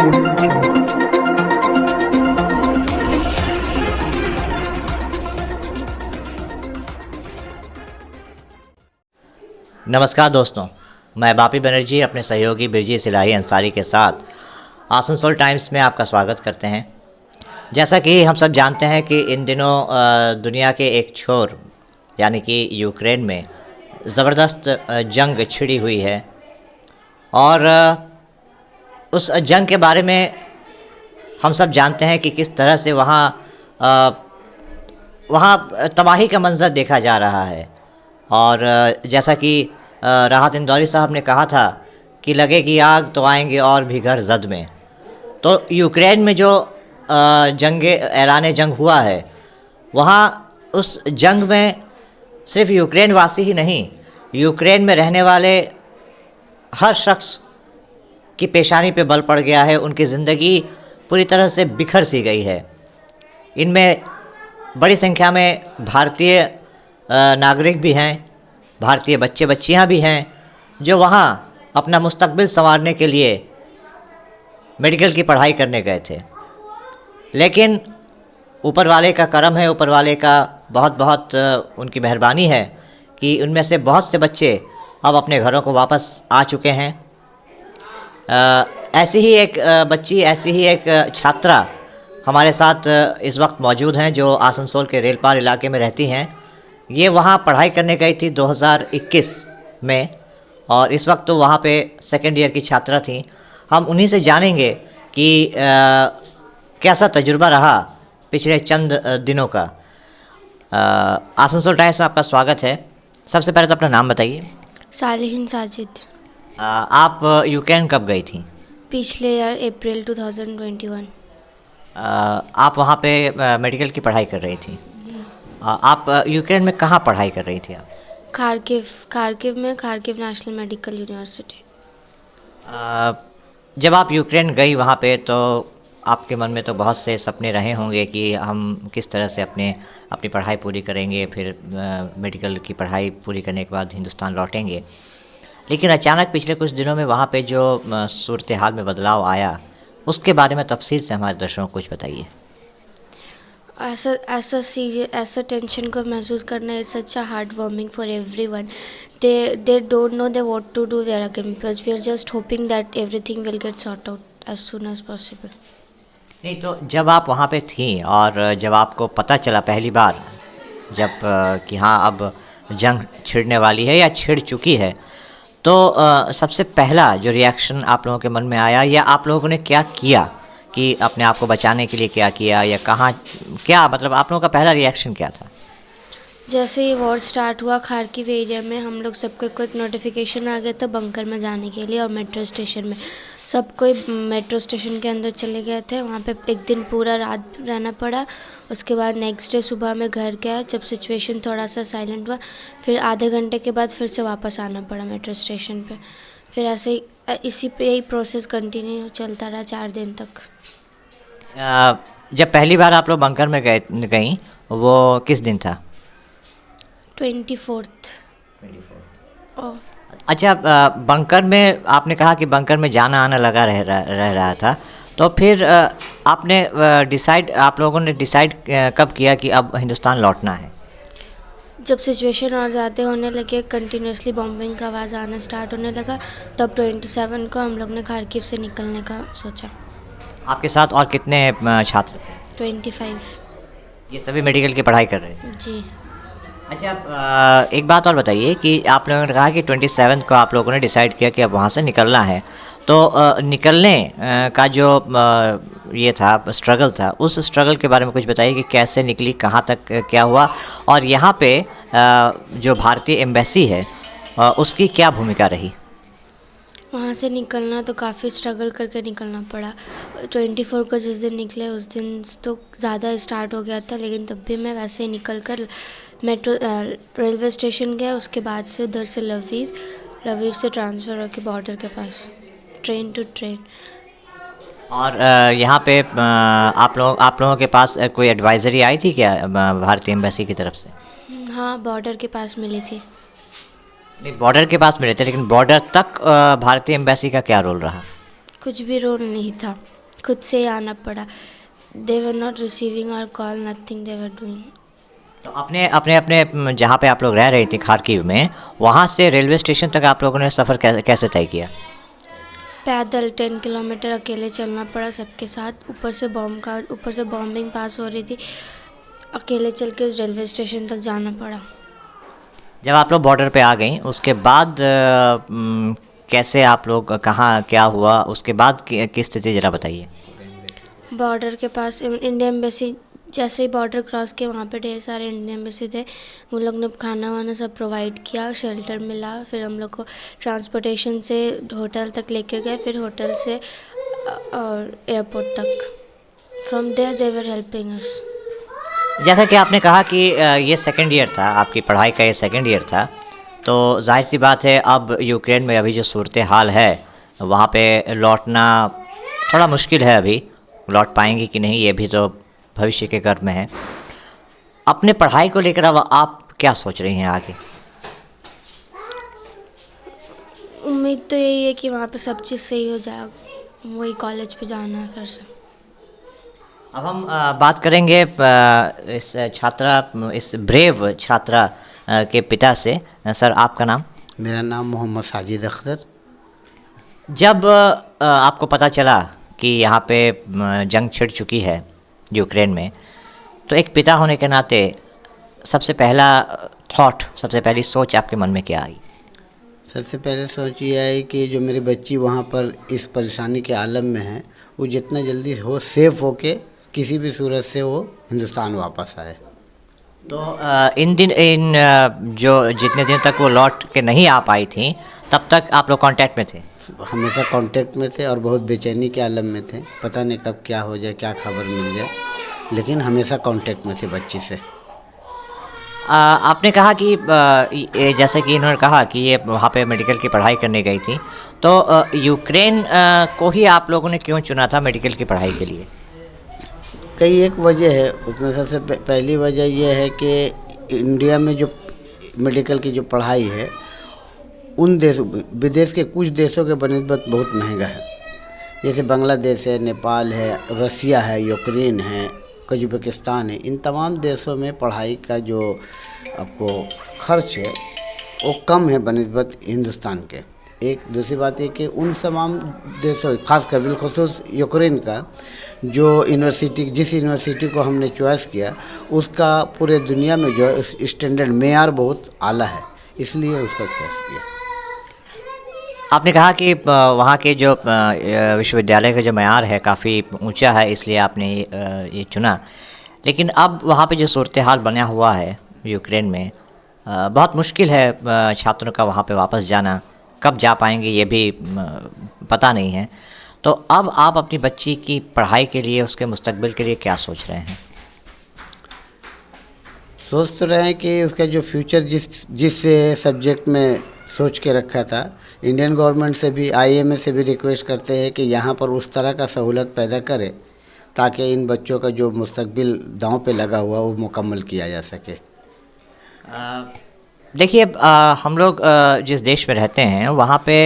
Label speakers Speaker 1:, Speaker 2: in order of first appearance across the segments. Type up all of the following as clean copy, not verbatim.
Speaker 1: नमस्कार दोस्तों, मैं बापी बनर्जी अपने सहयोगी बिरजी सिलाही अंसारी के साथ आसनसोल टाइम्स में आपका स्वागत करते हैं। जैसा कि हम सब जानते हैं कि इन दिनों दुनिया के एक छोर यानी कि यूक्रेन में ज़बरदस्त जंग छिड़ी हुई है और उस जंग के बारे में हम सब जानते हैं कि किस तरह से वहाँ तबाही का मंज़र देखा जा रहा है। और जैसा कि राहत इंदौरी साहब ने कहा था कि लगेगी आग तो आएंगे और भी घर जद में, तो यूक्रेन में जो ऐलान जंग हुआ है, वहाँ उस जंग में सिर्फ यूक्रेन वासी ही नहीं, यूक्रेन में रहने वाले हर शख्स की पेशानी पे बल पड़ गया है। उनकी ज़िंदगी पूरी तरह से बिखर सी गई है। इनमें बड़ी संख्या में भारतीय नागरिक भी हैं, भारतीय बच्चे बच्चियां भी हैं जो वहाँ अपना मुस्तकबिल संवारने के लिए मेडिकल की पढ़ाई करने गए थे। लेकिन ऊपर वाले का करम है, ऊपर वाले का बहुत बहुत उनकी मेहरबानी है कि उनमें से बहुत से बच्चे अब अपने घरों को वापस आ चुके हैं। ऐसी ही एक बच्ची, ऐसी ही एक छात्रा हमारे साथ इस वक्त मौजूद हैं जो आसनसोल के रेलपार इलाके में रहती हैं। ये वहाँ पढ़ाई करने गई थी 2021 में और इस वक्त तो वहाँ पे सेकेंड ईयर की छात्रा थी। हम उन्हीं से जानेंगे कि कैसा तजुर्बा रहा पिछले चंद दिनों का। आसनसोल टाइम्स में आपका स्वागत है। सबसे पहले तो अपना नाम बताइए।
Speaker 2: सालिहिन साजिद।
Speaker 1: आप यूक्रेन कब गई थी?
Speaker 2: पिछले ईयर अप्रैल 2021।
Speaker 1: आप वहाँ पे मेडिकल की पढ़ाई कर रही थी। आप यूक्रेन में कहाँ पढ़ाई कर रही थी आप?
Speaker 2: खार्किव में, खार्किव नेशनल मेडिकल यूनिवर्सिटी।
Speaker 1: जब आप यूक्रेन गई वहाँ पे तो आपके मन में तो बहुत से सपने रहे होंगे कि हम किस तरह से अपनी पढ़ाई पूरी करेंगे, फिर मेडिकल की पढ़ाई पूरी करने के बाद हिंदुस्तान लौटेंगे। लेकिन अचानक पिछले कुछ दिनों में वहाँ पे जो सूरत हाल में बदलाव आया, उसके बारे में तफसील से हमारे दर्शकों को कुछ बताइए।
Speaker 2: ऐसा टेंशन को महसूस करना is such a heart warming for everyone. They don't know they what to do where again, because we are just hoping that everything will get sort out as soon as possible.
Speaker 1: नहीं तो जब आप वहाँ पे थी और जब आपको पता चला पहली बार जब कि हाँ अब जंग छिड़ने वाली है या छिड़ चुकी है, तो सबसे पहला जो रिएक्शन आप लोगों के मन में आया या आप लोगों ने क्या किया कि अपने आप को बचाने के लिए क्या किया या कहाँ, क्या मतलब आप लोगों का पहला रिएक्शन क्या था?
Speaker 2: जैसे ही वॉर स्टार्ट हुआ खार्किव एरिया में, हम लोग सबको एक नोटिफिकेशन आ गया था बंकर में जाने के लिए और मेट्रो स्टेशन में। सब कोई मेट्रो स्टेशन के अंदर चले गए थे। वहाँ पे एक दिन पूरा रात रहना पड़ा। उसके बाद नेक्स्ट डे सुबह में घर गया। जब सिचुएशन थोड़ा सा साइलेंट हुआ, फिर आधे घंटे के बाद फिर से वापस आना पड़ा मेट्रो स्टेशन पे। फिर ऐसे ही इसी पे यही प्रोसेस कंटिन्यू चलता रहा 4 दिन तक।
Speaker 1: जब पहली बार आप लोग बंकर में गई वो किस दिन था?
Speaker 2: 24।
Speaker 1: अच्छा, बंकर में आपने कहा कि बंकर में जाना आना लगा रह रहा था, तो फिर आप लोगों ने डिसाइड कब किया कि अब हिंदुस्तान लौटना है?
Speaker 2: जब सिचुएशन और ज़्यादा होने लगे, कंटिन्यूसली बॉम्बिंग का आवाज़ आना स्टार्ट होने लगा, तब 27 को हम लोग ने खार्किव से निकलने का सोचा।
Speaker 1: आपके साथ और कितने छात्र थे?
Speaker 2: 25।
Speaker 1: ये सभी मेडिकल की पढ़ाई कर रहे थे?
Speaker 2: जी।
Speaker 1: अच्छा, आप एक बात और बताइए कि आप लोगों ने कहा कि 27 को आप लोगों ने डिसाइड किया कि अब वहाँ से निकलना है, तो निकलने का जो ये था स्ट्रगल था, उस स्ट्रगल के बारे में कुछ बताइए कि कैसे निकली, कहाँ तक क्या हुआ, और यहाँ पे जो भारतीय एम्बेसी है उसकी क्या भूमिका रही?
Speaker 2: वहाँ से निकलना तो काफ़ी स्ट्रगल करके निकलना पड़ा। 24 को जिस दिन निकले उस दिन तो ज़्यादा स्टार्ट हो गया था, लेकिन तब भी मैं वैसे ही निकल कर मेट्रो रेलवे स्टेशन गया। उसके बाद से उधर से लवीव से ट्रांसफ़र होकर बॉर्डर के पास ट्रेन टू ट्रेन।
Speaker 1: और यहाँ पे आप लोगों के पास कोई एडवाइज़री आई थी क्या भारतीय एम्बेसी की तरफ से?
Speaker 2: हाँ, बॉर्डर के पास मिली थी।
Speaker 1: नहीं, बॉर्डर के पास मिले थे, लेकिन बॉर्डर तक भारतीय एम्बेसी का क्या रोल रहा?
Speaker 2: कुछ भी रोल नहीं था, खुद से ही आना पड़ा। They were not receiving our call, nothing they were doing.
Speaker 1: तो अपने अपने अपने जहाँ पे आप लोग रह रही थी खारकीव में, वहाँ से रेलवे स्टेशन तक आप लोगों ने सफ़र कैसे तय किया?
Speaker 2: पैदल 10 किलोमीटर अकेले चलना पड़ा सबके साथ। ऊपर से बॉम्बिंग पास हो रही थी, अकेले चल के रेलवे स्टेशन तक जाना पड़ा।
Speaker 1: जब आप लोग बॉर्डर पे आ गई उसके बाद कैसे आप लोग, कहाँ क्या हुआ उसके बाद की स्थिति ज़रा बताइए।
Speaker 2: बॉर्डर के पास इंडियन एम्बेसी, जैसे ही बॉर्डर क्रॉस किया वहाँ पे ढेर सारे इंडियन एम्बेसी थे। उन लोग ने खाना वाना सब प्रोवाइड किया, शेल्टर मिला। फिर हम लोग को ट्रांसपोर्टेशन से होटल तक लेकर गए, फिर होटल से एयरपोर्ट तक। From there they were helping us.
Speaker 1: जैसा कि आपने कहा कि ये सेकंड ईयर था, आपकी पढ़ाई का ये सेकंड ईयर था, तो जाहिर सी बात है अब यूक्रेन में अभी जो सूरत हाल है वहाँ पे लौटना थोड़ा मुश्किल है। अभी लौट पाएंगी कि नहीं ये भी तो भविष्य के गर्भ में है। अपने पढ़ाई को लेकर अब आप क्या सोच रही हैं आगे?
Speaker 2: उम्मीद तो यही है कि वहाँ पे सब चीज़ सही हो जाए, वही कॉलेज पे जाना है फिर से।
Speaker 1: अब हम बात करेंगे इस ब्रेव छात्रा के पिता से। सर, आपका नाम?
Speaker 3: मेरा नाम मोहम्मद साजिद अख्तर।
Speaker 1: जब आपको पता चला कि यहाँ पे जंग छिड़ चुकी है यूक्रेन में, तो एक पिता होने के नाते सबसे पहला थॉट, सबसे पहली सोच आपके मन में क्या आई?
Speaker 3: सबसे पहले सोच ये आई कि जो मेरी बच्ची वहाँ पर इस परेशानी के आलम में है, वो जितना जल्दी हो सेफ़ होके किसी भी सूरत से वो हिंदुस्तान वापस आए।
Speaker 1: तो जो जितने दिन तक वो लौट के नहीं आ पाई थी तब तक आप लोग कांटेक्ट में थे?
Speaker 3: हमेशा कांटेक्ट में थे और बहुत बेचैनी के आलम में थे। पता नहीं कब क्या हो जाए, क्या खबर मिल जाए, लेकिन हमेशा कांटेक्ट में थे बच्ची से।
Speaker 1: आपने कहा कि जैसे कि इन्होंने कहा कि ये वहाँ पे मेडिकल की पढ़ाई करने गई थी, तो यूक्रेन को ही आप लोगों ने क्यों चुना था मेडिकल की पढ़ाई के लिए?
Speaker 3: कई एक वजह है, उसमें सबसे पहली वजह यह है कि इंडिया में जो मेडिकल की जो पढ़ाई है उन देशों, विदेश के कुछ देशों के बनिस्बत बहुत महंगा है। जैसे बांग्लादेश है, नेपाल है, रसिया है, यूक्रेन है, कजाकिस्तान है। इन तमाम देशों में पढ़ाई का जो आपको खर्च है वो कम है बनिस्बत हिंदुस्तान के। एक दूसरी बात है कि उन तमाम देशों, खासकर बिलखुसूस यूक्रेन का जो यूनिवर्सिटी, जिस यूनिवर्सिटी को हमने चॉइस किया उसका पूरे दुनिया में जो स्टैंडर्ड मेयार बहुत आला है, इसलिए उसका चॉइस किया।
Speaker 1: आपने कहा कि वहाँ के जो विश्वविद्यालय का जो मयार है काफ़ी ऊंचा है, इसलिए आपने ये चुना। लेकिन अब वहाँ पे जो सूरत हाल बना हुआ है यूक्रेन में, बहुत मुश्किल है छात्रों का वहाँ पे वापस जाना। कब जा पाएंगे ये भी पता नहीं है। तो अब आप अपनी बच्ची की पढ़ाई के लिए, उसके मुस्तकबिल के लिए क्या सोच रहे हैं?
Speaker 3: सोच तो रहे हैं कि उसका जो फ्यूचर जिस सब्जेक्ट में सोच के रखा था, इंडियन गवर्नमेंट से भी, IMA से भी रिक्वेस्ट करते हैं कि यहाँ पर उस तरह का सहूलत पैदा करे ताकि इन बच्चों का जो मुस्तकबिल दांव पे लगा हुआ वो मुकम्मल किया जा सके।
Speaker 1: देखिए, हम लोग जिस देश में रहते हैं वहाँ पे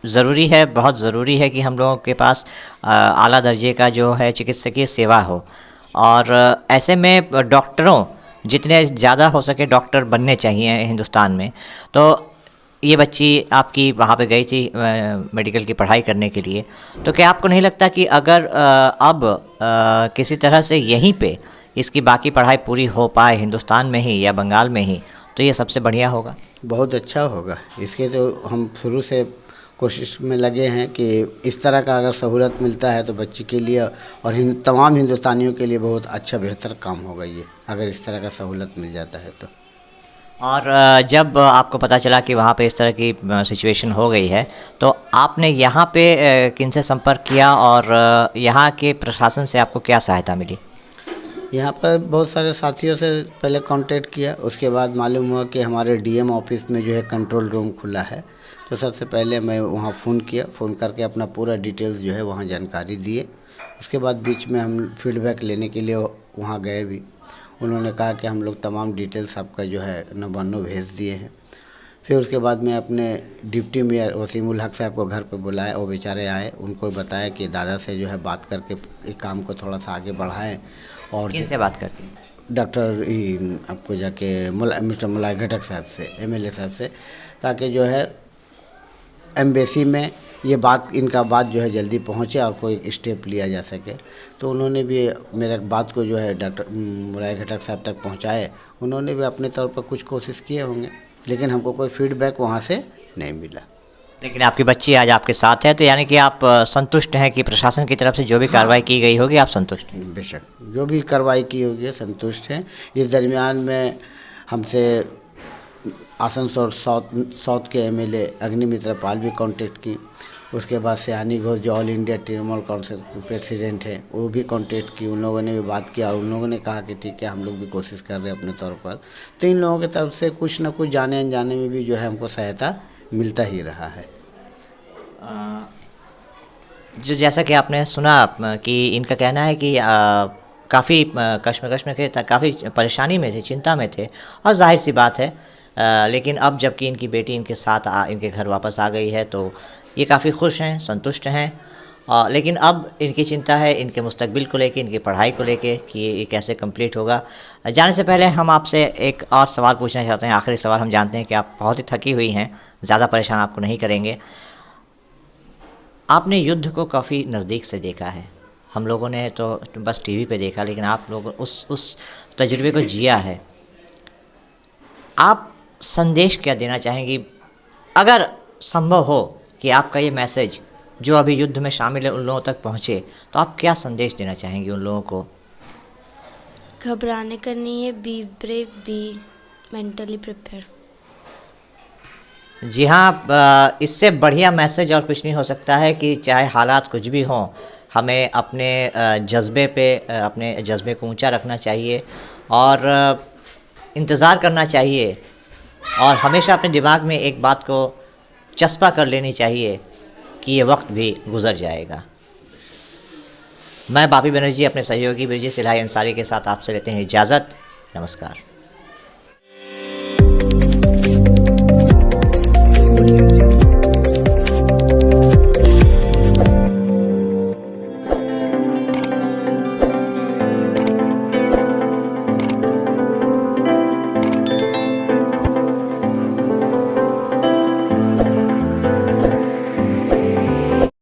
Speaker 1: ज़रूरी है, बहुत ज़रूरी है कि हम लोगों के पास आला दर्जे का जो है चिकित्सकीय सेवा हो। और ऐसे में डॉक्टरों, जितने ज़्यादा हो सके डॉक्टर बनने चाहिए हिंदुस्तान में। तो ये बच्ची आपकी वहाँ पे गई थी मेडिकल की पढ़ाई करने के लिए, तो क्या आपको नहीं लगता कि अगर अब किसी तरह से यहीं पे इसकी बाकी पढ़ाई पूरी हो पाए हिंदुस्तान में ही या बंगाल में ही, तो ये सबसे बढ़िया होगा?
Speaker 3: बहुत अच्छा होगा। इसके तो हम शुरू से कोशिश में लगे हैं कि इस तरह का अगर सहूलत मिलता है तो बच्ची के लिए और तमाम हिंदुस्तानियों के लिए बहुत अच्छा बेहतर काम होगा ये, अगर इस तरह का सहूलत मिल जाता है तो।
Speaker 1: और जब आपको पता चला कि वहाँ पे इस तरह की सिचुएशन हो गई है, तो आपने यहाँ पे किन से संपर्क किया और यहाँ के प्रशासन से आपको क्या सहायता मिली?
Speaker 3: यहाँ पर बहुत सारे साथियों से पहले कांटेक्ट किया, उसके बाद मालूम हुआ कि हमारे DM ऑफिस में जो है कंट्रोल रूम खुला है। तो सबसे पहले मैं वहाँ फ़ोन किया, फ़ोन करके अपना पूरा डिटेल्स जो है वहाँ जानकारी दिए। उसके बाद बीच में हम फीडबैक लेने के लिए वहाँ गए भी। उन्होंने कहा कि हम लोग तमाम डिटेल्स आपका जो है नबानो भेज दिए हैं। फिर उसके बाद मैं अपने डिप्टी मेयर वसीमुल हक साहब को घर पे बुलाया, वो बेचारे आए, उनको बताया कि दादा से जो है बात करके इस काम को थोड़ा सा आगे बढ़ाएं। और
Speaker 1: किनसे बात करके?
Speaker 3: डॉक्टर आपको जाके मिस्टर मुलाय घटक साहब से, एमएलए साहब से, ताकि जो है एम्बेसी में ये बात, इनका बात जो है जल्दी पहुंचे और कोई स्टेप लिया जा सके। तो उन्होंने भी मेरे बात को जो है डॉक्टर मुलाय घटक साहब तक पहुंचाए। उन्होंने भी अपने तौर पर कुछ कोशिश किए होंगे, लेकिन हमको कोई फीडबैक वहाँ से नहीं मिला।
Speaker 1: लेकिन आपकी बच्ची आज आपके साथ है, तो यानी कि आप संतुष्ट हैं कि प्रशासन की तरफ से जो भी कार्रवाई की गई होगी आप संतुष्ट हैं?
Speaker 3: बेशक जो भी कार्रवाई की होगी संतुष्ट हैं। इस दरमियान में हमसे आसनसोल साउथ के एमएलए अग्निमित्र पाल भी कांटेक्ट की। उसके बाद सियानी घोष जो all India Trinamool council president हैं, वो भी कांटेक्ट की। उन लोगों ने भी बात किया और उन लोगों ने कहा कि ठीक है, हम लोग भी कोशिश कर रहे हैं अपने तौर पर। तो इन लोगों की तरफ से कुछ ना कुछ जाने अनजाने में भी जो है हमको सहायता मिलता ही रहा है।
Speaker 1: जो जैसा कि आपने सुना कि इनका कहना है कि काफ़ी कश्मकश में थे, काफ़ी परेशानी में थे, चिंता में थे, और जाहिर सी बात है लेकिन अब जबकि इनकी बेटी इनके साथ इनके घर वापस आ गई है तो ये काफ़ी खुश हैं, संतुष्ट हैं। लेकिन अब इनकी चिंता है इनके मुस्तकबिल को लेके, इनकी पढ़ाई को लेके कि ये कैसे कंप्लीट होगा। जाने से पहले हम आपसे एक और सवाल पूछना चाहते हैं, आखिरी सवाल। हम जानते हैं कि आप बहुत ही थकी हुई हैं, ज़्यादा परेशान आपको नहीं करेंगे। आपने युद्ध को काफ़ी नज़दीक से देखा है, हम लोगों ने तो बस टीवी पे देखा, लेकिन आप लोगों उस तजुर्बे को जिया है। आप संदेश क्या देना चाहेंगी, अगर संभव हो कि आपका ये मैसेज जो अभी युद्ध में शामिल है उन लोगों तक पहुँचे, तो आप क्या संदेश देना चाहेंगी उन लोगों को?
Speaker 2: घबराने का नहीं है, be brave, be mentally prepare.
Speaker 1: जी हाँ, इससे बढ़िया मैसेज और कुछ नहीं हो सकता है कि चाहे हालात कुछ भी हों, हमें अपने अपने जज्बे को ऊंचा रखना चाहिए और इंतज़ार करना चाहिए, और हमेशा अपने दिमाग में एक बात को चस्पा कर लेनी चाहिए कि ये वक्त भी गुज़र जाएगा। मैं बापी बनर्जी अपने सहयोगी बिरजी सिलाही अंसारी के साथ आपसे लेते हैं इजाज़त। नमस्कार।